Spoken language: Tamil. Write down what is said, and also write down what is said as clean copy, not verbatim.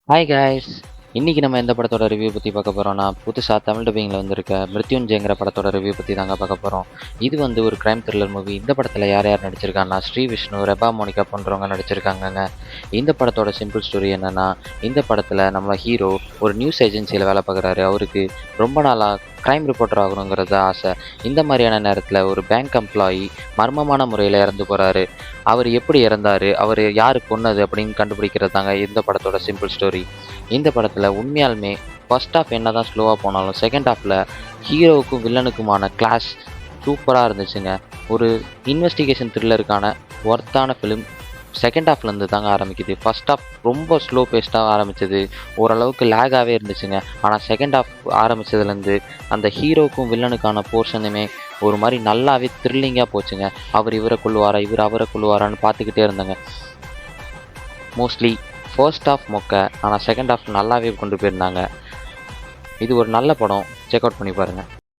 Hi guys. இன்னைக்கு நம்ம எந்த படத்தோட ரிவ்யூ பற்றி பார்க்க போகிறோம்னா, புதுசாக தமிழ் டப்பிங்கில் வந்திருக்க மிருத்யுஞ்சயங்கிற படத்தோட ரிவ்யூ பற்றி தாங்க பார்க்க போகிறோம். இது வந்து ஒரு கிரைம் த்ரில்லர் மூவி. இந்த படத்தில் யார் யார் நடிச்சிருக்காங்கன்னா, ஸ்ரீ விஷ்ணு, ரெபா மோனிகா போன்றவங்க நடிச்சிருக்காங்கங்க. இந்த படத்தோட சிம்பிள் ஸ்டோரி என்னென்னா, இந்த படத்தில் நம்ம ஹீரோ ஒரு நியூஸ் ஏஜென்சியில் வேலை பார்க்குறாரு. அவருக்கு ரொம்ப நாளாக க்ரைம் ரிப்போர்ட்டர் ஆகணுங்கிறது ஆசை. இந்த மாதிரியான நேரத்தில் ஒரு பேங்க் எம்ப்ளாயி மர்மமான முறையில் இறந்து போகிறாரு. அவர் எப்படி இறந்தார், அவர் யார் கொன்னது அப்படின்னு கண்டுபிடிக்கிறது தாங்க இந்த படத்தோட சிம்பிள் ஸ்டோரி. இந்த படத்தில் உண்மையாலுமே ஃபர்ஸ்ட் ஹாஃப் என்ன தான் ஸ்லோவாக போனாலும் செகண்ட் ஹாஃபில் ஹீரோவுக்கும் வில்லனுக்குமான கிளாஷ் சூப்பராக இருந்துச்சுங்க. ஒரு இன்வெஸ்டிகேஷன் த்ரில்லருக்கான ஒர்த்தான ஃபிலிம் செகண்ட் ஹாஃப்லேருந்து தாங்க ஆரம்பிக்குது. ஃபர்ஸ்ட் ஹாஃப் ரொம்ப ஸ்லோ பேஸ்டாக ஆரம்பித்தது, ஓரளவுக்கு லேகாகவே இருந்துச்சுங்க. ஆனால் செகண்ட் ஹாஃப் ஆரம்பித்ததுலேருந்து அந்த ஹீரோவுக்கும் வில்லனுக்கான போர்ஷனுமே ஒரு மாதிரி நல்லாவே த்ரில்லிங்காக போச்சுங்க. அவர் இவரை கொள்ளுவாரா, இவர் அவரை கொள்ளுவாரான்னு பார்த்துக்கிட்டே இருந்தாங்க. மோஸ்ட்லி ஃபர்ஸ்ட் ஹாஃப் மொக்க, ஆனால் செகண்ட் ஹாஃப் நல்லாவே கொண்டு போயிருந்தாங்க. இது ஒரு நல்ல படம், செக் அவுட் பண்ணி பாருங்கள்.